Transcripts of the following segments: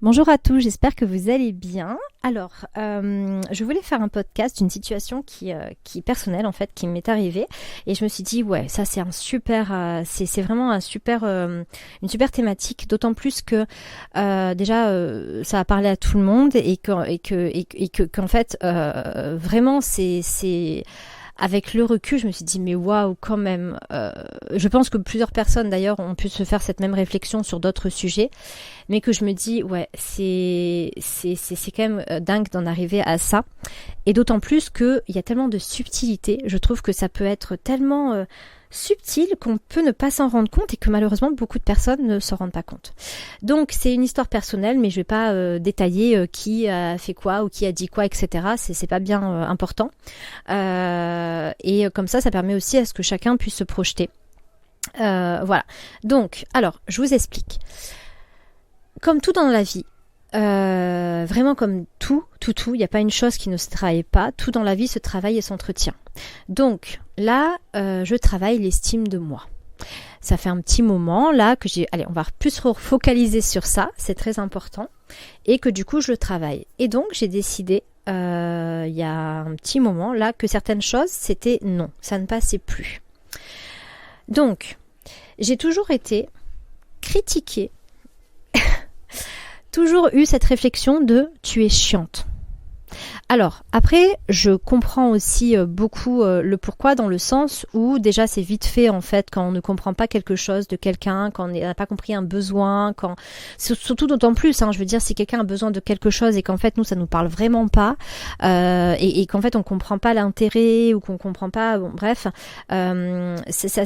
Bonjour à tous, j'espère que vous allez bien. Alors, je voulais faire un podcast d'une situation qui est personnelle en fait, qui m'est arrivée, et je me suis dit ouais, ça c'est un super, c'est vraiment une super thématique, d'autant plus que déjà ça a parlé à tout le monde qu'en fait vraiment c'est avec le recul, je me suis dit mais waouh quand même. Je pense que plusieurs personnes d'ailleurs ont pu se faire cette même réflexion sur d'autres sujets, mais que je me dis ouais c'est quand même dingue d'en arriver à ça. Et d'autant plus que il y a tellement de subtilité. Je trouve que ça peut être tellement subtil qu'on peut ne pas s'en rendre compte et que malheureusement beaucoup de personnes ne s'en rendent pas compte. Donc c'est une histoire personnelle, mais je vais pas détailler qui a fait quoi ou qui a dit quoi, etc. C'est pas bien important. Et comme ça permet aussi à ce que chacun puisse se projeter. Voilà. Donc, alors, je vous explique. Comme tout dans la vie, vraiment comme tout, il n'y a pas une chose qui ne se travaille pas. Tout dans la vie se travaille et s'entretient. Donc là, je travaille l'estime de moi. Ça fait un petit moment là que allez, on va plus se focaliser sur ça, c'est très important, et que du coup je le travaille. Et donc j'ai décidé, il y a un petit moment là, que certaines choses c'était non, ça ne passait plus. Donc j'ai toujours été critiquée, toujours eu cette réflexion de tu es chiante. Alors, après, je comprends aussi beaucoup le pourquoi, dans le sens où déjà c'est vite fait en fait quand on ne comprend pas quelque chose de quelqu'un, quand on n'a pas compris un besoin, surtout d'autant plus, je veux dire, si quelqu'un a besoin de quelque chose et qu'en fait nous ça nous parle vraiment pas, et qu'en fait on comprend pas l'intérêt ou qu'on comprend pas, bon, bref, ça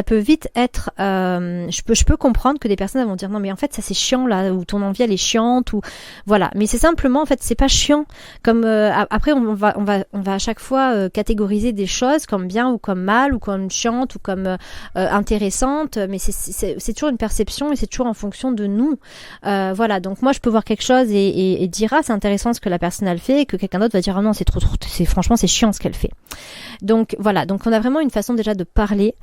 peut vite être, je peux comprendre que des personnes vont dire non mais en fait ça c'est chiant là, ou ton envie elle est chiante, ou voilà, mais c'est simplement en fait c'est pas chiant. Comme après on va à chaque fois catégoriser des choses comme bien ou comme mal ou comme chiante ou comme intéressante, mais c'est toujours une perception et c'est toujours en fonction de nous. Voilà, donc moi je peux voir quelque chose et dire c'est intéressant ce que la personne elle fait, et que quelqu'un d'autre va dire non franchement c'est chiant ce qu'elle fait. Donc voilà, donc on a vraiment une façon déjà de parler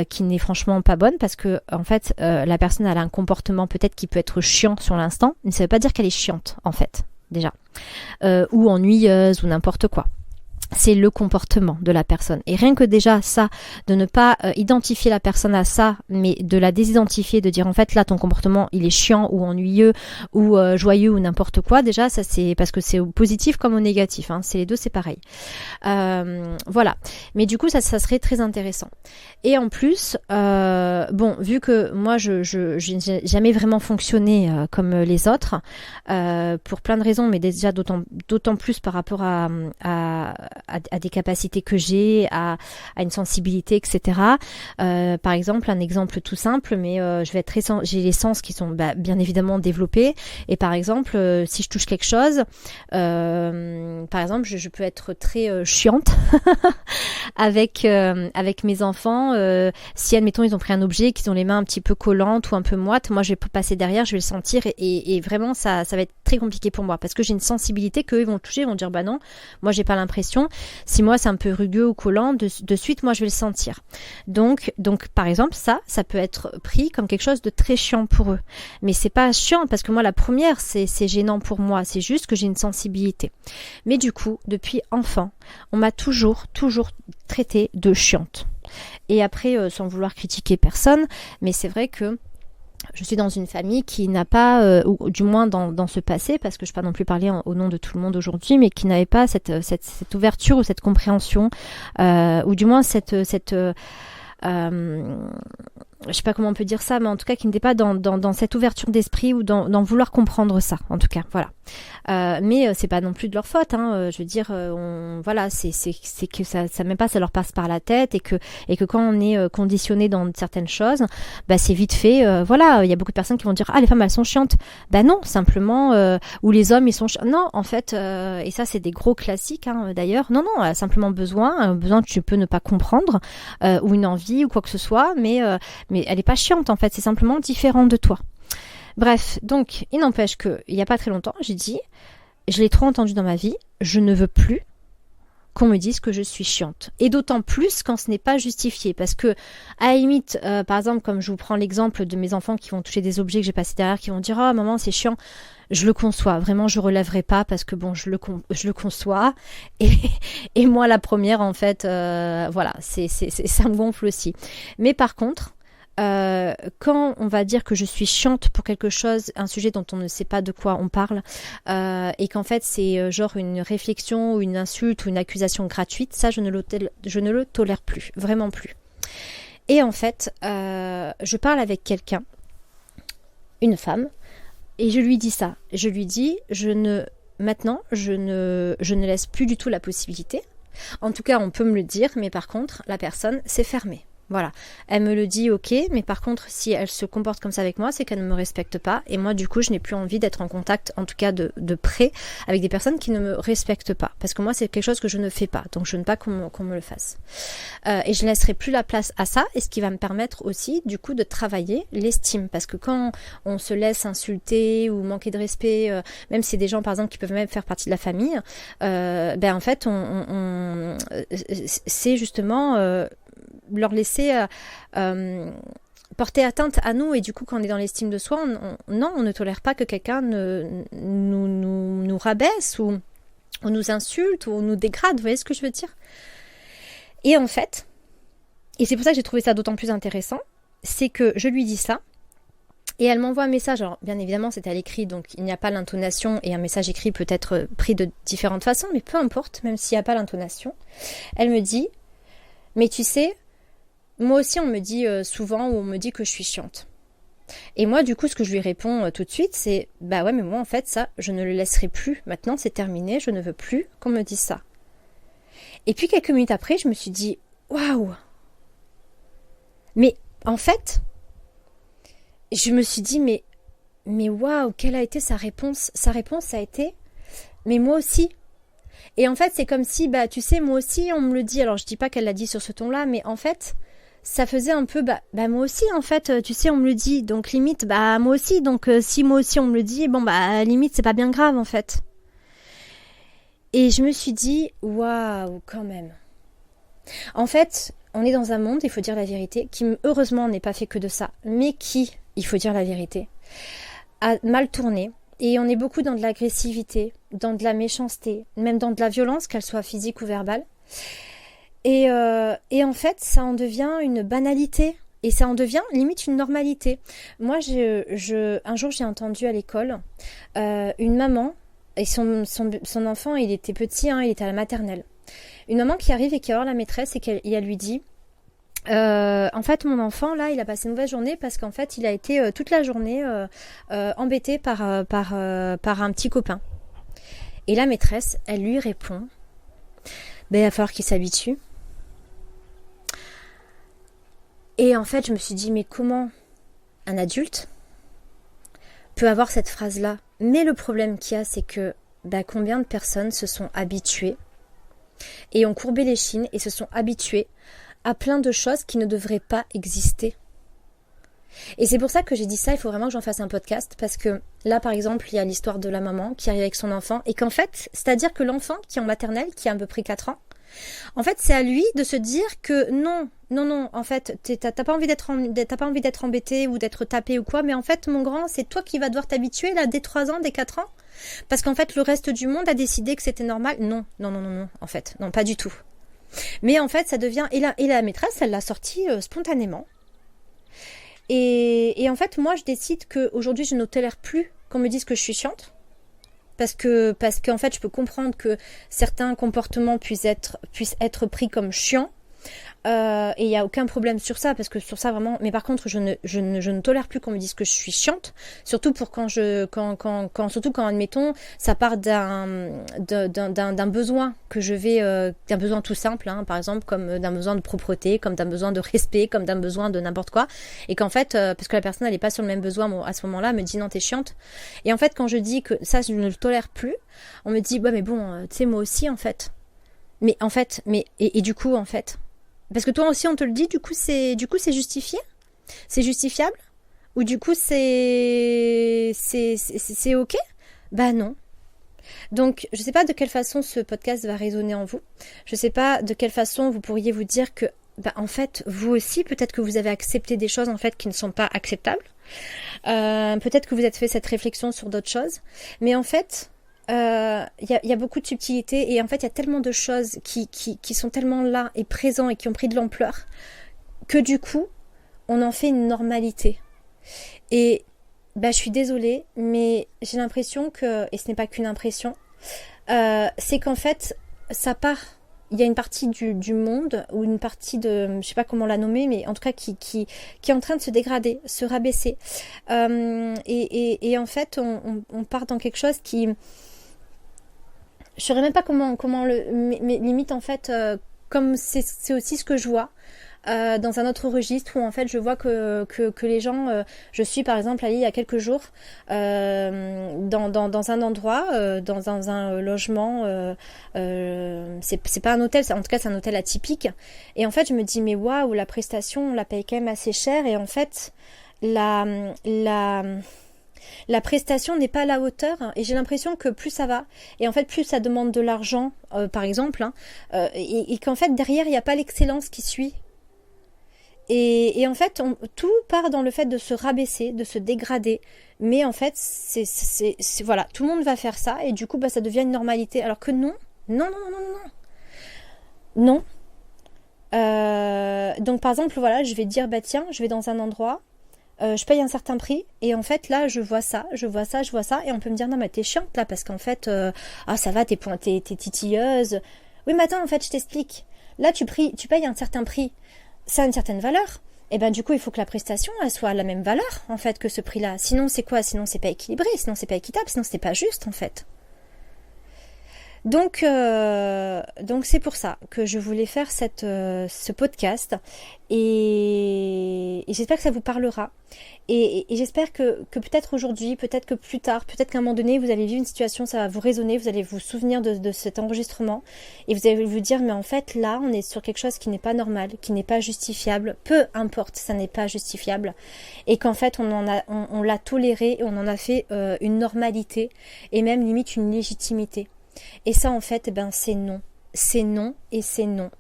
qui n'est franchement pas bonne, parce que en fait la personne elle a un comportement peut-être qui peut être chiant sur l'instant, mais ça veut pas dire qu'elle est chiante en fait déjà, ou ennuyeuse ou n'importe quoi. C'est le comportement de la personne. Et rien que déjà ça, de ne pas identifier la personne à ça, mais de la désidentifier, de dire en fait là ton comportement il est chiant ou ennuyeux ou joyeux ou n'importe quoi, déjà ça c'est parce que c'est au positif comme au négatif, c'est les deux, c'est pareil. Voilà. Mais du coup ça serait très intéressant. Et en plus, bon, vu que moi je n'ai jamais vraiment fonctionné comme les autres, pour plein de raisons, mais déjà d'autant plus par rapport à des capacités que j'ai, à une sensibilité, etc. Par exemple, un exemple tout simple, mais j'ai les sens qui sont bien évidemment développés. Et par exemple, si je touche quelque chose, par exemple, je peux être très chiante avec mes enfants. Si admettons ils ont pris un objet, qu'ils ont les mains un petit peu collantes ou un peu moites, moi je vais passer derrière, je vais le sentir et vraiment ça va être très compliqué pour moi, parce que j'ai une sensibilité qu'eux ils vont toucher, ils vont dire bah non, moi j'ai pas l'impression. Si moi c'est un peu rugueux ou collant, de suite moi je vais le sentir. Donc par exemple ça peut être pris comme quelque chose de très chiant pour eux. Mais c'est pas chiant parce que moi la première c'est gênant pour moi, c'est juste que j'ai une sensibilité. Mais du coup, depuis enfant, on m'a toujours traité de chiante. Et après, sans vouloir critiquer personne, mais c'est vrai que je suis dans une famille qui n'a pas, ou du moins dans ce passé, parce que je ne vais pas non plus parler au nom de tout le monde aujourd'hui, mais qui n'avait pas cette ouverture ou cette compréhension, ou du moins je sais pas comment on peut dire ça, mais en tout cas qui n'était pas dans cette ouverture d'esprit ou dans vouloir comprendre ça, en tout cas, voilà. Mais c'est pas non plus de leur faute, je veux dire, voilà, c'est que ça même pas, ça leur passe par la tête, et que quand on est conditionné dans certaines choses, c'est vite fait, voilà, il y a beaucoup de personnes qui vont dire les femmes elles sont chiantes. Non, simplement, ou les hommes ils sont chiants. Non, en fait, et ça c'est des gros classiques, d'ailleurs. Non, elle a simplement un besoin que tu peux ne pas comprendre, ou une envie ou quoi que ce soit, mais elle est pas chiante en fait, c'est simplement différent de toi. Bref, donc il n'empêche que il y a pas très longtemps, j'ai dit, je l'ai trop entendu dans ma vie, je ne veux plus qu'on me dise que je suis chiante. Et d'autant plus quand ce n'est pas justifié. Parce que, à la limite, par exemple, comme je vous prends l'exemple de mes enfants qui vont toucher des objets que j'ai passés derrière, qui vont dire « Oh maman, c'est chiant », je le conçois. Vraiment, je relèverai pas parce que bon, je le conçois. Et moi, la première, en fait, voilà, ça me gonfle aussi. Mais par contre, quand on va dire que je suis chiante pour quelque chose, un sujet dont on ne sait pas de quoi on parle, et qu'en fait c'est genre une réflexion ou une insulte ou une accusation gratuite, ça je ne le tolère plus, vraiment plus. Et en fait, je parle avec quelqu'un, une femme, et je lui dis ça. Je lui dis, maintenant, je ne laisse plus du tout la possibilité. En tout cas, on peut me le dire, mais par contre, la personne s'est fermée. Voilà, elle me le dit, ok, mais par contre, si elle se comporte comme ça avec moi, c'est qu'elle ne me respecte pas. Et moi, du coup, je n'ai plus envie d'être en contact, en tout cas de près, avec des personnes qui ne me respectent pas. Parce que moi, c'est quelque chose que je ne fais pas. Donc, je ne veux pas qu'on me le fasse. Et je ne laisserai plus la place à ça. Et ce qui va me permettre aussi, du coup, de travailler l'estime. Parce que quand on se laisse insulter ou manquer de respect, même si c'est des gens, par exemple, qui peuvent même faire partie de la famille, en fait, c'est justement... leur laisser porter atteinte à nous, et du coup quand on est dans l'estime de soi, on ne tolère pas que quelqu'un nous rabaisse ou nous insulte ou nous dégrade, vous voyez ce que je veux dire? Et en fait, et c'est pour ça que j'ai trouvé ça d'autant plus intéressant, c'est que je lui dis ça et elle m'envoie un message. Alors bien évidemment c'était à l'écrit, donc il n'y a pas l'intonation, et un message écrit peut être pris de différentes façons, mais peu importe, même s'il n'y a pas l'intonation. Elle me dit: mais tu sais, moi aussi, on me dit souvent, ou on me dit que je suis chiante. Et moi, du coup, ce que je lui réponds tout de suite, c'est « Bah ouais, mais moi, en fait, ça, je ne le laisserai plus. Maintenant, c'est terminé, je ne veux plus qu'on me dise ça. » Et puis, quelques minutes après, je me suis dit « Waouh !» Mais en fait, je me suis dit « Mais waouh, quelle a été sa réponse ?» Sa réponse a été « Mais moi aussi !» Et en fait, c'est comme si, bah, tu sais, moi aussi, on me le dit. Alors, je dis pas qu'elle l'a dit sur ce ton-là, mais en fait... ça faisait un peu, bah moi aussi en fait, tu sais, on me le dit, donc limite, bah moi aussi, donc si moi aussi on me le dit, bon bah limite c'est pas bien grave en fait. Et je me suis dit, waouh, quand même. En fait, on est dans un monde, il faut dire la vérité, qui heureusement n'est pas fait que de ça, mais qui, il faut dire la vérité, a mal tourné. Et on est beaucoup dans de l'agressivité, dans de la méchanceté, même dans de la violence, qu'elle soit physique ou verbale. Et en fait, ça en devient une banalité. Et ça en devient limite une normalité. Moi, un jour, j'ai entendu à l'école une maman, et son enfant, il était petit, hein, il était à la maternelle. Une maman qui arrive et qui va voir la maîtresse, et elle lui dit en fait, mon enfant, là, il a passé une mauvaise journée parce qu'en fait, il a été toute la journée embêté par un petit copain. Et la maîtresse, elle lui répond, il va falloir qu'il s'habitue. Et en fait, je me suis dit, mais comment un adulte peut avoir cette phrase-là? Mais le problème qu'il y a, c'est que combien de personnes se sont habituées et ont courbé les chines et se sont habituées à plein de choses qui ne devraient pas exister. Et c'est pour ça que j'ai dit ça, il faut vraiment que j'en fasse un podcast, parce que là, par exemple, il y a l'histoire de la maman qui arrive avec son enfant, et qu'en fait, c'est-à-dire que l'enfant qui est en maternelle, qui a à peu près 4 ans, en fait, c'est à lui de se dire que non, en fait, t'as pas envie d'être embêté ou d'être tapé ou quoi, mais en fait, mon grand, c'est toi qui vas devoir t'habituer là dès 3 ans, dès 4 ans, parce qu'en fait, le reste du monde a décidé que c'était normal. Non, en fait, non, pas du tout. Mais en fait, ça devient... Et la maîtresse, elle l'a sorti spontanément. Et en fait, moi, je décide qu'aujourd'hui, je ne tolère plus qu'on me dise que je suis chiante. Parce qu'en fait, je peux comprendre que certains comportements puissent être pris comme chiants. Et il n'y a aucun problème sur ça, parce que sur ça vraiment, mais par contre je ne tolère plus qu'on me dise que je suis chiante, surtout surtout quand admettons ça part d'un besoin que je vais d'un besoin tout simple, hein, par exemple comme d'un besoin de propreté, comme d'un besoin de respect, comme d'un besoin de n'importe quoi, et qu'en fait parce que la personne elle n'est pas sur le même besoin, à ce moment-là elle me dit non t'es chiante, et en fait quand je dis que ça je ne le tolère plus, on me dit mais bon tu sais moi aussi en fait, et du coup en fait, parce que toi aussi on te le dit, du coup c'est justifié, c'est justifiable, ou du coup c'est ok? Bah non. Donc, je ne sais pas de quelle façon ce podcast va résonner en vous. Je ne sais pas de quelle façon vous pourriez vous dire que, en fait, vous aussi, peut-être que vous avez accepté des choses en fait qui ne sont pas acceptables. Peut-être que vous avez fait cette réflexion sur d'autres choses. Mais en fait, y a beaucoup de subtilités et en fait, il y a tellement de choses qui sont tellement là et présents et qui ont pris de l'ampleur que du coup, on en fait une normalité. Et je suis désolée, mais j'ai l'impression que, et ce n'est pas qu'une impression, c'est qu'en fait, ça part. Il y a une partie du monde, ou une partie de, je sais pas comment la nommer, mais en tout cas qui est en train de se dégrader, se rabaisser. Et en fait, on part dans quelque chose qui... Je saurais même pas comment mais limite en fait, comme c'est aussi ce que je vois. Dans un autre registre où en fait je vois que les gens, je suis par exemple allée il y a quelques jours dans un endroit, dans un logement, c'est pas un hôtel, en tout cas c'est un hôtel atypique, et en fait je me dis mais waouh, la prestation on la paye quand même assez cher, et en fait la prestation n'est pas à la hauteur, et j'ai l'impression que plus ça va, et en fait plus ça demande de l'argent, par exemple, et qu'en fait derrière il n'y a pas l'excellence qui suit. Et en fait, tout part dans le fait de se rabaisser, de se dégrader. Mais en fait, c'est voilà, tout le monde va faire ça et du coup, ça devient une normalité. Alors que non, non, non, non, non, non. Donc par exemple, voilà, je vais dire, tiens, je vais dans un endroit, je paye un certain prix et en fait là, je vois ça, et on peut me dire non mais t'es chiante là parce qu'en fait, ça va, t'es titilleuse. Oui, mais attends, en fait, je t'explique. Là, tu payes un certain prix. Ça a une certaine valeur, et du coup il faut que la prestation elle soit à la même valeur en fait que ce prix-là. Sinon c'est quoi? Sinon c'est pas équilibré, sinon c'est pas équitable, sinon c'est pas juste en fait. Donc c'est pour ça que je voulais faire ce podcast et j'espère que ça vous parlera et j'espère que peut-être aujourd'hui, peut-être que plus tard, peut-être qu'à un moment donné vous allez vivre une situation, ça va vous résonner, vous allez vous souvenir de cet enregistrement et vous allez vous dire mais en fait là on est sur quelque chose qui n'est pas normal, qui n'est pas justifiable, peu importe, ça n'est pas justifiable et qu'en fait on l'a toléré et on en a fait une normalité et même limite une légitimité. Et ça en fait, c'est non. C'est non et c'est non.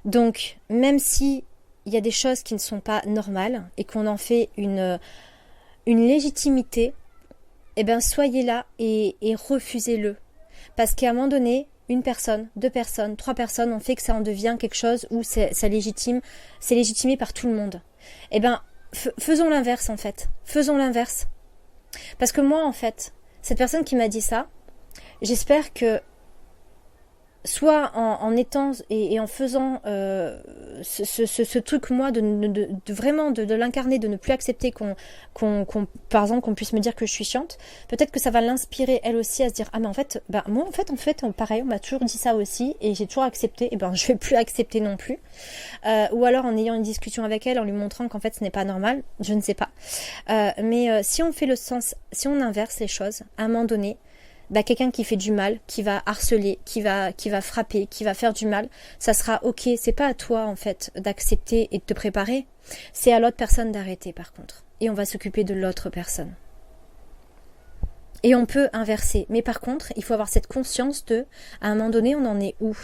Donc, même si il y a des choses qui ne sont pas normales et qu'on en fait une légitimité, soyez là et refusez-le. Parce qu'à un moment donné, une personne, 2 personnes, 3 personnes ont fait que ça en devient quelque chose où c'est légitimé par tout le monde. Faisons l'inverse en fait. Faisons l'inverse. Parce que moi en fait, cette personne qui m'a dit ça, j'espère que soit en étant et en faisant ce truc moi de vraiment de l'incarner, de ne plus accepter qu'on par exemple qu'on puisse me dire que je suis chiante, peut-être que ça va l'inspirer elle aussi à se dire mais en fait moi en fait pareil on m'a toujours dit ça aussi et j'ai toujours accepté, et je vais plus accepter non plus, ou alors en ayant une discussion avec elle en lui montrant qu'en fait ce n'est pas normal, je ne sais pas, mais si on fait le sens, si on inverse les choses à un moment donné, quelqu'un qui fait du mal, qui va harceler, qui va frapper, qui va faire du mal, ça sera ok. C'est pas à toi en fait d'accepter et de te préparer. C'est à l'autre personne d'arrêter par contre. Et on va s'occuper de l'autre personne. Et on peut inverser. Mais par contre, il faut avoir cette conscience à un moment donné, on en est où?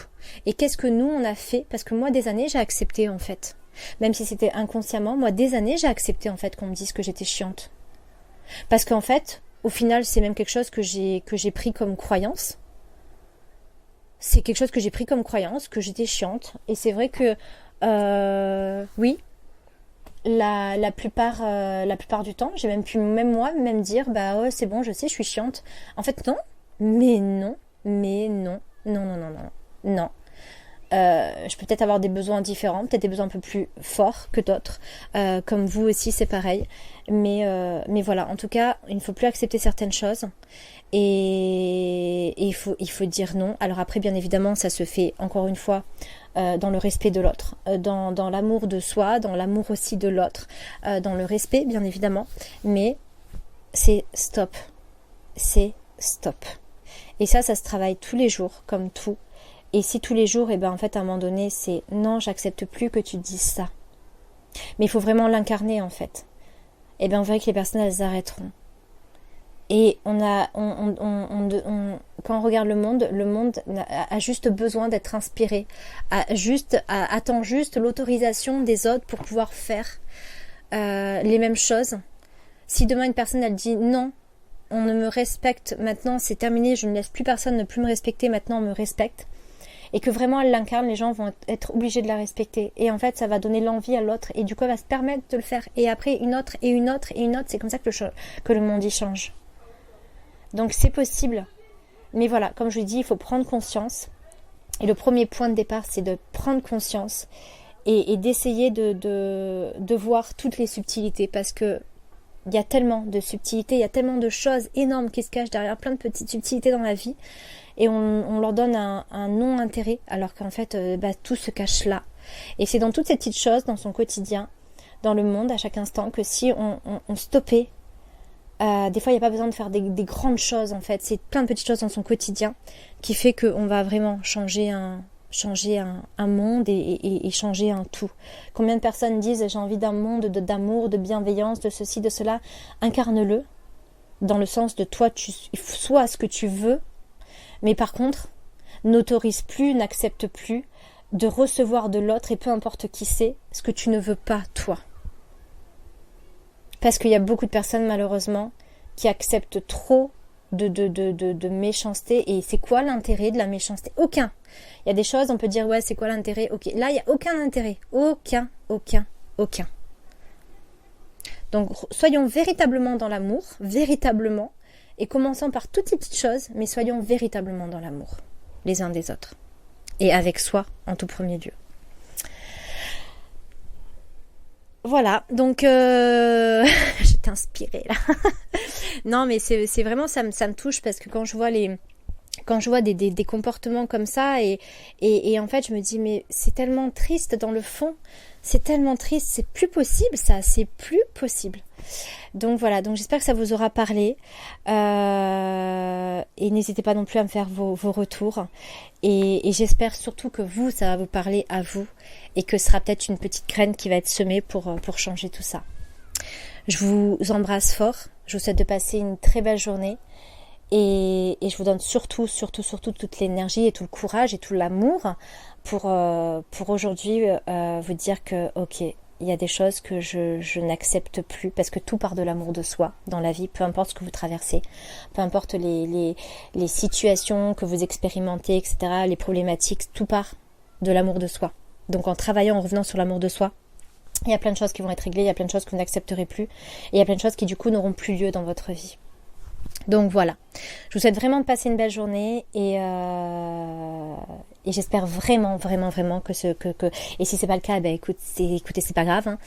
Et qu'est-ce que nous, on a fait? Parce que moi, des années, j'ai accepté en fait. Même si c'était inconsciemment, moi, des années, j'ai accepté en fait qu'on me dise que j'étais chiante. Parce qu'en fait, au final, c'est même quelque chose que j'ai pris comme croyance. C'est quelque chose que j'ai pris comme croyance, que j'étais chiante. Et c'est vrai que, oui, la plupart du temps, j'ai même pu, même moi, même dire, ouais, c'est bon, je sais, je suis chiante. En fait, non. Mais non. Non. Non. Je peux peut-être avoir des besoins différents, peut-être des besoins un peu plus forts que d'autres, comme vous aussi c'est pareil, mais voilà, en tout cas il ne faut plus accepter certaines choses et il faut dire non. Alors après bien évidemment ça se fait encore une fois dans le respect de l'autre, dans l'amour de soi, dans l'amour aussi de l'autre, dans le respect bien évidemment, mais c'est stop, et ça se travaille tous les jours comme tout. Et si tous les jours, en fait, à un moment donné, c'est non, j'accepte plus que tu dises ça. Mais il faut vraiment l'incarner, en fait. On verra que les personnes, elles arrêteront. Et quand on regarde le monde a juste besoin d'être inspiré, attend juste l'autorisation des autres pour pouvoir faire les mêmes choses. Si demain une personne elle dit non, on ne me respecte maintenant, c'est terminé, je ne laisse plus personne ne plus me respecter, maintenant on me respecte, et que vraiment elle l'incarne, les gens vont être obligés de la respecter. Et en fait, ça va donner l'envie à l'autre, et du coup, elle va se permettre de le faire. Et après, une autre, et une autre, et une autre. C'est comme ça que le monde y change. Donc, c'est possible. Mais voilà, comme je vous dis, il faut prendre conscience. Et le premier point de départ, c'est de prendre conscience et d'essayer de voir toutes les subtilités. Parce que il y a tellement de subtilités, il y a tellement de choses énormes qui se cachent derrière plein de petites subtilités dans la vie. Et on leur donne un non-intérêt, alors qu'en fait, tout se cache là. Et c'est dans toutes ces petites choses, dans son quotidien, dans le monde, à chaque instant, que si on stoppait, des fois, il n'y a pas besoin de faire des grandes choses, en fait. C'est plein de petites choses dans son quotidien qui fait qu'on va vraiment changer un monde et changer un tout. Combien de personnes disent j'ai envie d'un monde d'amour, de bienveillance, de ceci, de cela. Incarne-le, dans le sens de toi, tu sois ce que tu veux, mais par contre, n'autorise plus, n'accepte plus de recevoir de l'autre, et peu importe qui c'est, ce que tu ne veux pas toi. Parce qu'il y a beaucoup de personnes malheureusement qui acceptent trop de méchanceté. Et c'est quoi l'intérêt de la méchanceté? Aucun. Il y a des choses, on peut dire ouais, c'est quoi l'intérêt? Ok, là il n'y a aucun intérêt. Aucun. Donc soyons véritablement dans l'amour, véritablement, et commençons par toutes ces petites choses, mais soyons véritablement dans l'amour, les uns des autres. Et avec soi en tout premier lieu. Voilà, donc j'étais inspirée là. Non, mais c'est vraiment ça me touche, parce que quand je vois des comportements comme ça, et en fait je me dis mais c'est tellement triste dans le fond, c'est tellement triste, c'est plus possible ça, c'est plus possible. Donc voilà, donc j'espère que ça vous aura parlé, et n'hésitez pas non plus à me faire vos retours, et j'espère surtout que ça va vous parler à vous, et que ce sera peut-être une petite graine qui va être semée pour changer tout ça. Je vous embrasse fort, je vous souhaite de passer une très belle journée, et je vous donne surtout toute l'énergie et tout le courage et tout l'amour pour aujourd'hui vous dire que ok, il y a des choses que je n'accepte plus, parce que tout part de l'amour de soi dans la vie, peu importe ce que vous traversez, peu importe les situations que vous expérimentez, etc., les problématiques, tout part de l'amour de soi. Donc en travaillant, en revenant sur l'amour de soi, il y a plein de choses qui vont être réglées, il y a plein de choses que vous n'accepterez plus, et il y a plein de choses qui du coup n'auront plus lieu dans votre vie. Donc voilà, je vous souhaite vraiment de passer une belle journée, et j'espère vraiment que et si c'est pas le cas, écoutez, c'est pas grave, hein.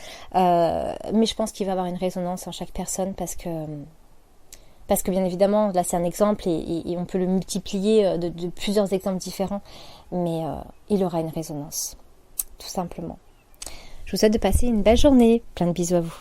Mais je pense qu'il va y avoir une résonance en chaque personne, parce que bien évidemment là c'est un exemple, et on peut le multiplier de plusieurs exemples différents, mais il aura une résonance, tout simplement. Je vous souhaite de passer une belle journée, plein de bisous à vous.